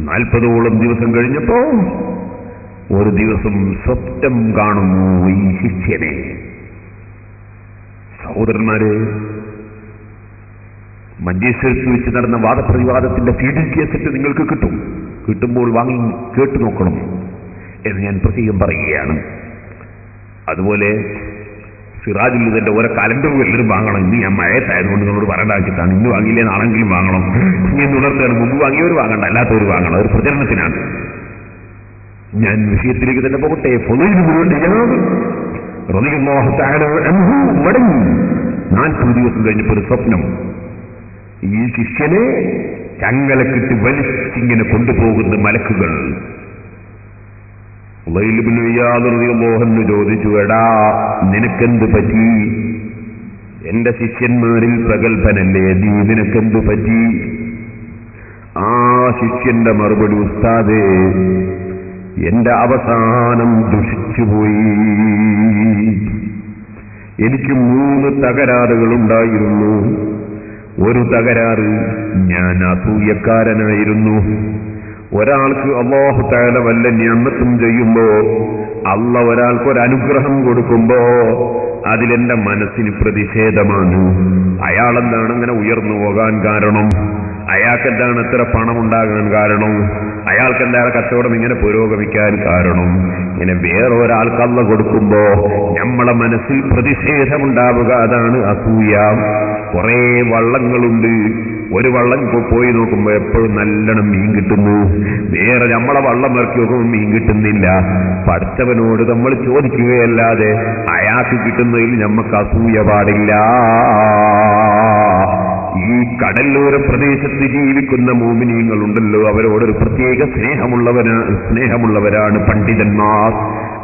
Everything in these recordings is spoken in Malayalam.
40ഓളം ദിവസം കഴിഞ്ഞപ്പോ ഒരു ദിവസം സ്വപ്നം കാണുന്നു ഈ ശിഷ്യനെ. സഹോദരന്മാരെ, മഞ്ചേശ്വരത്ത് വെച്ച് നടന്ന വാദപ്രതിവാദത്തിന്റെ CD കേസറ്റ് നിങ്ങൾക്ക് കിട്ടുമ്പോൾ വാങ്ങി കേട്ടു നോക്കണം എന്ന് ഞാൻ പ്രത്യേകം പറയുകയാണ്. അതുപോലെ സിറാജുല്ലുദന്റെ ഓരോ കലണ്ടറും എല്ലാവരും വാങ്ങണം. ഇന്ന് ഞാൻ മഴയത്തായതുകൊണ്ട് നിങ്ങളോട് പറയേണ്ടാക്കിയിട്ടാണ്. ഇന്ന് വാങ്ങിയില്ലേ നാളെങ്കിലും വാങ്ങണം. ഇനി ഉണർത്തുകയാണ്. മുമ്പ് വാങ്ങിയവർ വാങ്ങണ്ട, അല്ലാത്തവർ വാങ്ങണം. ഒരു പ്രചരണത്തിനാണ്. ഞാൻ വിഷയത്തിലേക്ക് തന്നെ പോകട്ടെ. മടങ്ങി 40 ദിവസം കഴിഞ്ഞപ്പോൾ ഒരു സ്വപ്നം. ഈ ശിഷ്യനെ ചങ്ങലക്കിട്ട് വലിച്ചിങ്ങനെ കൊണ്ടുപോകുന്ന മലക്കുകൾ. മോഹൻ ചോദിച്ചു, എടാ നിനക്കെന്ത് പറ്റി? എന്റെ ശിഷ്യന്മാരിൽ പ്രഗത്ഭനല്ലേ നീ, നിനക്കെന്ത് പറ്റി? ആ ശിഷ്യന്റെ മറുപടി, ഉസ്താദേ എന്റെ അവസാനം ദുഷിച്ചുപോയി. എനിക്ക് 3 തകരാറുകളുണ്ടായിരുന്നു. ഒരു തകരാറ്, ഞാൻ അസൂയക്കാരനായിരുന്നു. ഒരാൾക്ക് അല്ലാഹു തആല വല്ല നിഅമത്തും ചെയ്യുമ്പോ, അല്ലാഹു ഒരാൾക്ക് ഒരു അനുഗ്രഹം കൊടുക്കുമ്പോ അതിലെന്റെ മനസ്സിന് പ്രതിഷേധമാണ്. അയാളെന്താണ് അങ്ങനെ ഉയർന്നു പോകാൻ കാരണം? അയാൾക്കെന്താണ് എത്ര പണം ഉണ്ടാകാൻ കാരണം? അയാൾക്കെന്താണ് കച്ചവടം ഇങ്ങനെ പുരോഗമിക്കാൻ കാരണം? ഇങ്ങനെ വേറൊരാൾക്ക് അല്ലാഹു കൊടുക്കുമ്പോ നമ്മളെ മനസ്സിൽ പ്രതിഷേധമുണ്ടാവുക, അതാണ് അസൂയ. കുറെ വള്ളങ്ങളുണ്ട്. ഒരു വള്ളം പോയി നോക്കുമ്പോ എപ്പോഴും നല്ലോണം മീൻ കിട്ടുന്നു. വേറെ നമ്മളെ വള്ളം ഇറക്കി നോക്കുമ്പോൾ മീൻ കിട്ടുന്നില്ല. പഠിച്ചവനോട് നമ്മൾ ചോദിക്കുകയല്ലാതെ അയാൾക്ക് കിട്ടുന്നതിൽ നമുക്ക് അസൂയ പാടില്ല. ഈ കടലോര പ്രദേശത്ത് ജീവിക്കുന്ന മോമിനീങ്ങളുണ്ടല്ലോ, അവരോടൊരു പ്രത്യേക സ്നേഹമുള്ളവരാണ് പണ്ഡിതന്മാർ.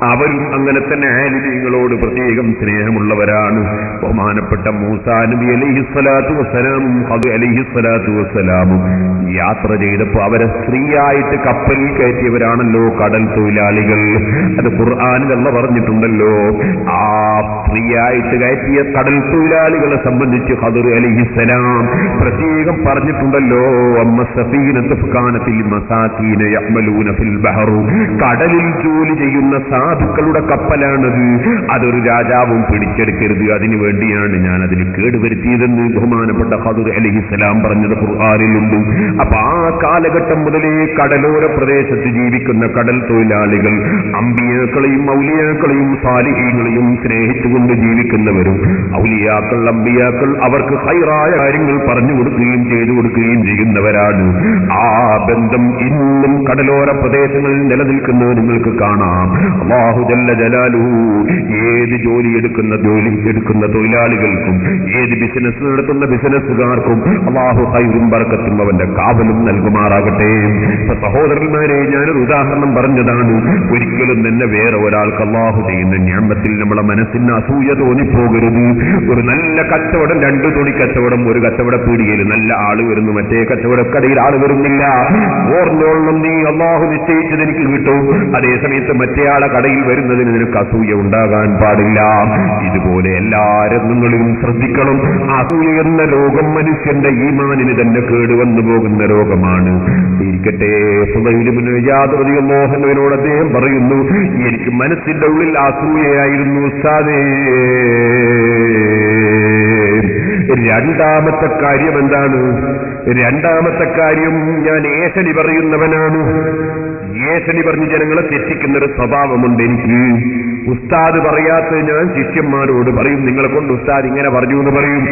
അവരും അങ്ങനെ തന്നെ ആലിമീങ്ങളോട് പ്രത്യേകം സ്നേഹമുള്ളവരാണ്. ബഹുമാനപ്പെട്ട മൂസാ നബി അലൈഹിസ്സലാത്തു വസ്സലാമും ഖദർ അലൈഹിസ്സലാത്തു വസ്സലാമും യാത്ര ചെയ്തപ്പോൾ അവരെ സ്ത്രീയായിട്ട് കപ്പലിൽ കയറ്റിയവരാണല്ലോ കടൽ തൊഴിലാളികൾ. അത് ഖുർആനിൽ അല്ലാഹു പറഞ്ഞിട്ടുണ്ടല്ലോ. ആ സ്ത്രീയായിട്ട് കയറ്റിയ കടൽ തൊഴിലാളികളെ സംബന്ധിച്ച് ഖദർ അലൈഹിസ്സലാം പ്രത്യേകം പറഞ്ഞിട്ടുണ്ടല്ലോ. അമ്മ സഫീനത്തു ഫകാനത്തിൽ മസാകീന യഅമലൂന ഫിൽ ബഹർ, കടലിൽ ജോലി ചെയ്യുന്ന സാധുക്കളുടെ കപ്പലാണത്. അതൊരു രാജാവും പിടിച്ചെടുക്കരുത്, അതിനു വേണ്ടിയാണ് ഞാൻ അതിന് കേടുവരുത്തിയതെന്ന് ബഹുമാനപ്പെട്ട ഖദർ അലൈഹിസ്സലാം പറഞ്ഞത് ഖുർആനിലുണ്ട്. അപ്പൊ ആ കാലഘട്ടം മുതലേ കടലോര പ്രദേശത്ത് ജീവിക്കുന്ന കടൽ തൊഴിലാളികൾ അമ്പിയാക്കളെയും ഔലിയാക്കളെയും സാലിഹീങ്ങളെയും സ്നേഹിച്ചുകൊണ്ട് ജീവിക്കുന്നവരും, ഔലിയാക്കൾ അമ്പിയാക്കൾ അവർക്ക് ഖൈറായ കാര്യങ്ങൾ പറഞ്ഞു കൊടുക്കുകയും ചെയ്തു കൊടുക്കുകയും ചെയ്യുന്നവരാണ്. ആ ബന്ധം ഇന്നും കടലോര പ്രദേശങ്ങളിൽ നിലനിൽക്കുന്നത് നിങ്ങൾക്ക് കാണാം. അല്ലാഹു ജല്ല ജലാലുഹു ഏത് ജോലി എടുക്കുന്ന തൊഴിലാളികൾക്കും, ഏത് ബിസിനസ് നടത്തുന്ന ബിസിനസ്സുകാർക്കും അല്ലാഹു ഖൈറും ബർക്കത്തും അവന്റെ കാവലും നൽകുമാറാകട്ടെ. സഹോദരന്മാരെ, ഞാനൊരു ഉദാഹരണം പറഞ്ഞതാണ്. ഒരിക്കലും തന്നെ വേറെ ഒരാൾക്ക് അല്ലാഹു ചെയ്യുന്ന നിഅമത്തിൽ നമ്മളെ മനസ്സിന് അസൂയ തോന്നിപ്പോകരുത്. ഒരു നല്ല കച്ചവടം, 2 തുണി കച്ചവടം ഒരു കച്ചവട പീടികയിൽ നല്ല ആള് വരുന്നു, മറ്റേ കച്ചവടക്കടയിൽ ആള് വരുന്നില്ല. ഓർന്നോളണം, നീ അല്ലാഹു നിശ്ചയിച്ചത് എനിക്ക് കിട്ടും. അതേസമയത്ത് മറ്റേ ആളെ കടയിൽ വരുന്നതിന് നിനക്ക് അസൂയ ഉണ്ടാകാൻ പാടില്ല. ഇതുപോലെ എല്ലാ രംഗങ്ങളിലും ശ്രദ്ധിക്കണം. അസൂയ എന്ന രോഗം മനുഷ്യന്റെ ഈമാനിന് തന്നെ കേടുവന്നു പോകുന്ന രോഗമാണ്. ഇരിക്കട്ടെ, ഫുദൈൽ ഇബ്നു ഇയാദ് റളിയല്ലാഹു അൻഹുവിനോട് അദ്ദേഹം പറയുന്നു, എനിക്ക് മനസ്സിന്റെ ഉള്ളിൽ അസൂയയായിരുന്നു ഉസ്താദേ. രണ്ടാമത്തെ കാര്യം എന്താണ്? രണ്ടാമത്തെ കാര്യം, ഞാൻ ഏഷണി പറയുന്നവനാണ്. ഏഷണി പറഞ്ഞ് ജനങ്ങളെ തെറ്റിക്കുന്നൊരു സ്വഭാവമുണ്ട് എനിക്ക്. ഉസ്താദ് പറയാത്തത് ഞാൻ ശിഷ്യന്മാരോട് പറയും. നിങ്ങളെ കൊണ്ട് ഉസ്താദ് ഇങ്ങനെ പറഞ്ഞു എന്ന് പറയും.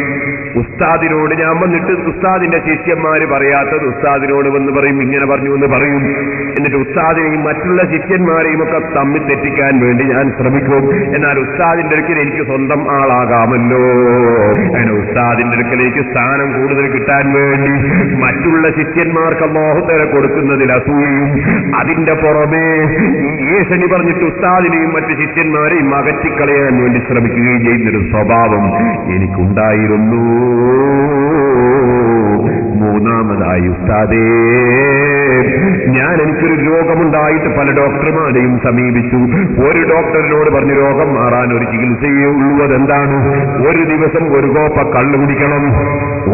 ഉസ്താദിനോട് ഞാൻ വന്നിട്ട് ഉസ്താദിന്റെ ശിഷ്യന്മാര് പറയാത്തത് ഉസ്താദിനോട് വന്ന് പറയും, ഇങ്ങനെ പറഞ്ഞു എന്ന് പറയും. എന്നിട്ട് ഉസ്താദിനെയും മറ്റുള്ള ശിഷ്യന്മാരെയും ഒക്കെ തമ്മിൽ തെറ്റിക്കാൻ വേണ്ടി ഞാൻ ശ്രമിക്കും. എന്നാൽ ഉസ്താദിന്റെ അടുക്കൽ എനിക്ക് സ്വന്തം ആളാകാമല്ലോ. അങ്ങനെ ഉസ്താദിന്റെ അടുക്കലേക്ക് സ്ഥാനം കൂടുതൽ കിട്ടാൻ വേണ്ടി മറ്റുള്ള ശിഷ്യന്മാർക്ക് അല്ലാഹു തആല കൊടുക്കുന്നതിൽ അസൂയയും, അതിന്റെ പുറമെ ഈ ഏഷണി പറഞ്ഞിട്ട് ഉസ്താദിനെയും മറ്റു ശിഷ്യന്മാരെയും അകറ്റിക്കളയാൻ വേണ്ടി ശ്രമിക്കുകയും ചെയ്യുന്നൊരു സ്വഭാവം എനിക്കുണ്ടായിരുന്നു. മൂന്നാമതായി ഉസ്താദേ, എനിക്കൊരു രോഗമുണ്ടായിട്ട് പല ഡോക്ടർമാരെയും സമീപിച്ചു. ഒരു ഡോക്ടറിനോട് പറഞ്ഞു രോഗം മാറാൻ ഒരു ചികിത്സയേ ഉള്ളൂ. അതെന്താണ്? ഒരു ദിവസം ഒരു കോപ്പ കള്ള് കുടിക്കണം.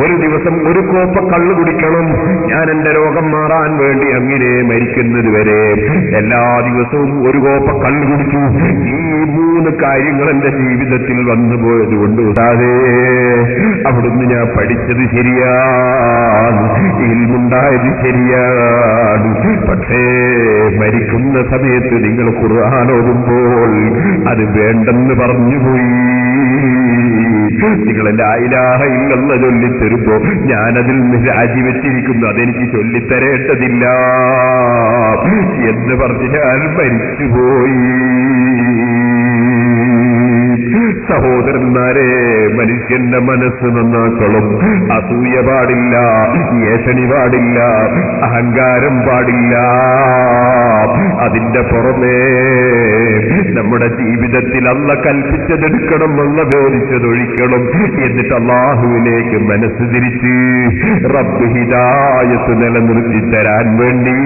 ഒരു ദിവസം ഒരു കോപ്പ കള്ള് കുടിക്കണം. ഞാൻ എന്റെ രോഗം മാറാൻ വേണ്ടി അങ്ങനെ മരിക്കുന്നത് വരെ എല്ലാ ദിവസവും ഒരു കോപ്പ കള്ള് കുടിച്ചു. ഈ 3 കാര്യങ്ങൾ എന്റെ ജീവിതത്തിൽ വന്നു പോയത് കൊണ്ട് കൂടാതെ അവിടുന്ന് ഞാൻ പഠിച്ചത് ശരിയാണ്, ഇൽമുണ്ടായത് ശരിയാണ്. പക്ഷേ മരിക്കുന്ന സമയത്ത് നിങ്ങൾ ഖുർആൻ ഓതുമ്പോൾ അത് വേണ്ടെന്ന് പറഞ്ഞുപോയി. നിങ്ങൾ ലാ ഇലാഹ ഇല്ലല്ലാഹ് ചൊല്ലിത്തരുമ്പോ ഞാനതിൽ നിന്ന് രാജിവെച്ചിരിക്കുന്നു, അതെനിക്ക് ചൊല്ലിത്തരേണ്ടതില്ല എന്ന് പറഞ്ഞ് ഞാൻ മരിച്ചുപോയി. സഹോദരന്മാരെ, മനുഷ്യന്റെ മനസ്സ് നന്നാക്കണം. അസൂയ പാടില്ല, ഏഷണി പാടില്ല, അഹങ്കാരം പാടില്ല. അതിന്റെ പുറമേ നമ്മുടെ ജീവിതത്തിൽ അല്ലാഹ് കൽപ്പിച്ചതെടുക്കണം, അല്ലാഹ് ബോധിച്ചതൊഴിക്കണം. എന്നിട്ട് അല്ലാഹുവിലേക്ക് മനസ്സ് തിരിച്ച് റബ്ബ് ഹിദായത്ത് നിലനിർത്തി തരാൻ വേണ്ടി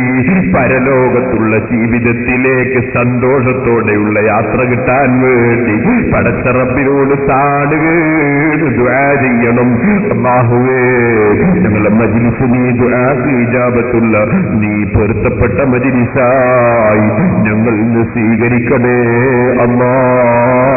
പരലോകത്തുള്ള ജീവിതത്തിലേക്ക് സന്തോഷത്തോടെയുള്ള യാത്ര കിട്ടാൻ വേണ്ടി പടച്ച റബ്ബിനോട് താടുകേട് ദുആ ചെയ്യണം. അല്ലാഹുവേ, ഞങ്ങളുടെ മജ്ലിസ് നീ ദുആക്ക് ഇജാബത്തുള്ള നീ പൊരുത്തപ്പെട്ട മജ്ലിസായി ഞങ്ങൾ ഇന്ന് സ്വീകരിക്കണേ അല്ലാഹ്.